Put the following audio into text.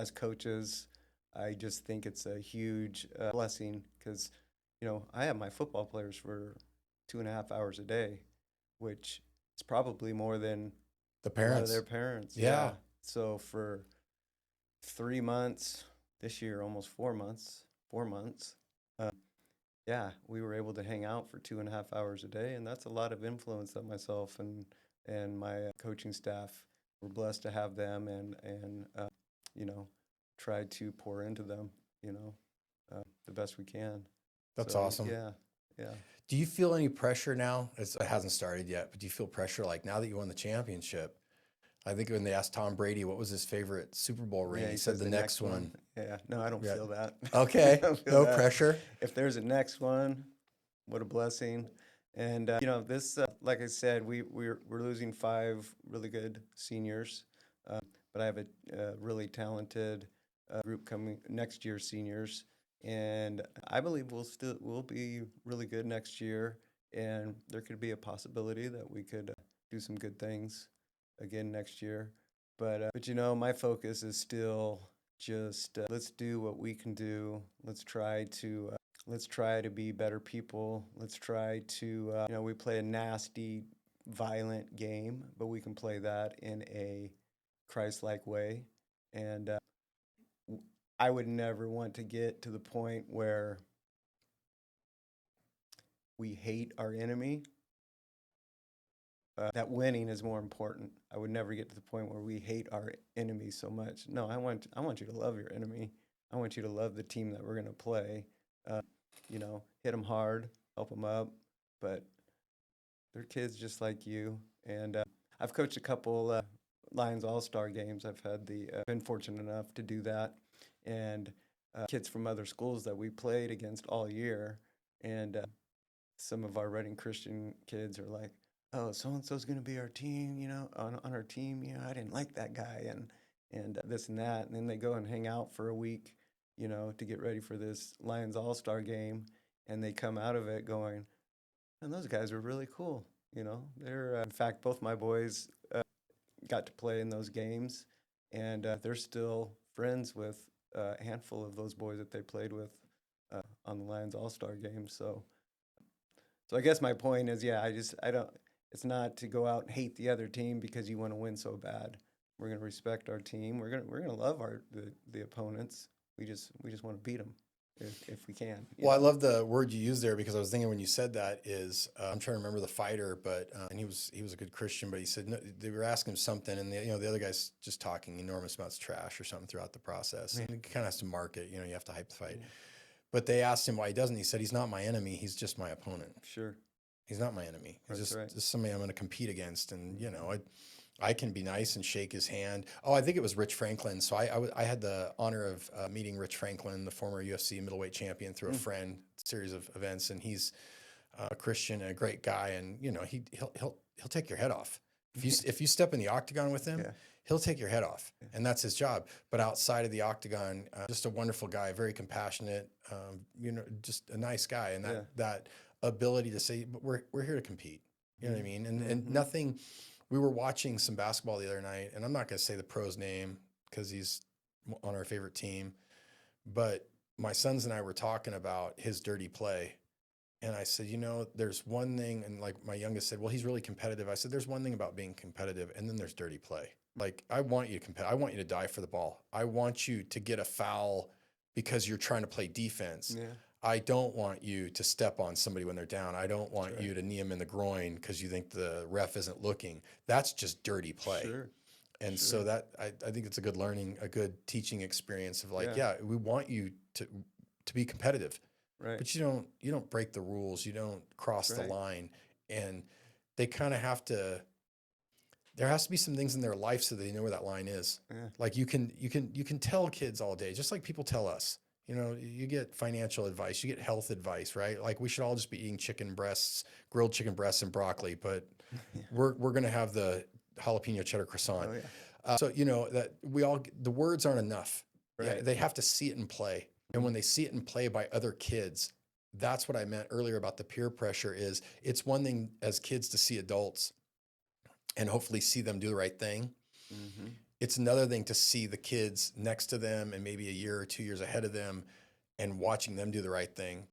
as coaches, I just think it's a huge blessing because, I have my football players for 2.5 hours a day, which is probably more than The a lot of their parents. parents. Yeah. Yeah. So for 3 months this year, almost 4 months, 4 months, yeah, we were able to hang out for 2.5 hours a day, and that's a lot of influence that myself and my coaching staff were blessed to have them and you know try to pour into them, the best we can. That's So awesome. yeah, yeah, Do you feel any pressure now? It hasn't started yet, but do you feel pressure like now that you won the championship? I think when they asked Tom Brady what was his favorite Super Bowl ring, yeah. he He said says the the next next one. one. Yeah, no, I don't Yeah. feel that. I Okay. don't feel No that. pressure. If there's a next one, what a blessing. And this, like I said, we're losing five really good seniors, but I have a really talented group coming next year, seniors, and I believe we'll be really good next year. And there could be a possibility that we could do some good things again next year. But my focus is still just let's do what we can do. Let's try to be better people. Let's try to, we play a nasty, violent game, but we can play that in a Christ-like way. And I would never want to get to the point where we hate our enemy. That winning is more important. I would never get to the point where we hate our enemy so much. No, I want you to love your enemy. I want you to love the team that we're going to play. Uh, hit them hard, help them up, but they're kids just like you. And I've coached a couple Lions All-Star games. I've had been fortunate enough to do that, and kids from other schools that we played against all year, and some of our Reading Christian kids are like, "Oh, so and so's going to be our team, on our team. I didn't like that guy, and this and that." And then they go and hang out for a week, to get ready for this Lions All-Star game, and they come out of it going, "And those guys were really cool." They're in fact, both my boys got to play in those games, and they're still friends with a handful of those boys that they played with on the Lions All-Star game. So I guess my point is, yeah, I don't. It's not to go out and hate the other team because you want to win so bad. We're gonna respect our team. We're gonna love the opponents. We just want to beat them if we can. Well, I love the word you used there because I was thinking when you said that is I'm trying to remember the fighter, but and he was a good Christian, but he said no, they were asking him something, and the other guy's just talking enormous amounts of trash or something throughout the process. Yeah. And he kind of has to mark it, you have to hype the fight. Yeah. But they asked him why he doesn't. He said he's not my enemy. He's just my opponent. Sure. He's not my enemy. He's That's right. just somebody I'm going to compete against, and I can be nice and shake his hand. Oh, I think it was Rich Franklin. So I had the honor of meeting Rich Franklin, the former UFC middleweight champion, through a friend series of events, and he's a Christian and a great guy, and he'll take your head off if you step in the octagon with him. Yeah. He'll take your head off, and that's his job. But outside of the octagon, just a wonderful guy, very compassionate, just a nice guy, and that ability to say, "But we're here to compete." You know what I mean? And nothing. We were watching some basketball the other night, and I'm not going to say the pro's name because he's on our favorite team, but my sons and I were talking about his dirty play. And I said, there's one thing, and like my youngest said, well, he's really competitive. I said, there's one thing about being competitive, and then there's dirty play. Like, I want you to compete. I want you to die for the ball. I want you to get a foul because you're trying to play defense. Yeah. I don't want you to step on somebody when they're down. I don't want right. you to knee them in the groin because you think the ref isn't looking. That's just dirty play. Sure. And so that I think it's a good teaching experience of like, Yeah. we want you to be competitive. Right. But you don't break the rules. You don't cross the line. And they kind of have to. There has to be some things in their life so they know where that line is. Yeah. Like you can tell kids all day, just like people tell us. You get financial advice, you get health advice, right? Like we should all just be eating grilled chicken breasts and broccoli, but we're going to have the jalapeno cheddar croissant. Oh, yeah. So that the words aren't enough. Right. Yeah, they have to see it in play. And when they see it in play by other kids, that's what I meant earlier about the peer pressure is it's one thing as kids to see adults and hopefully see them do the right thing. It's another thing to see the kids next to them and maybe a year or 2 years ahead of them and watching them do the right thing.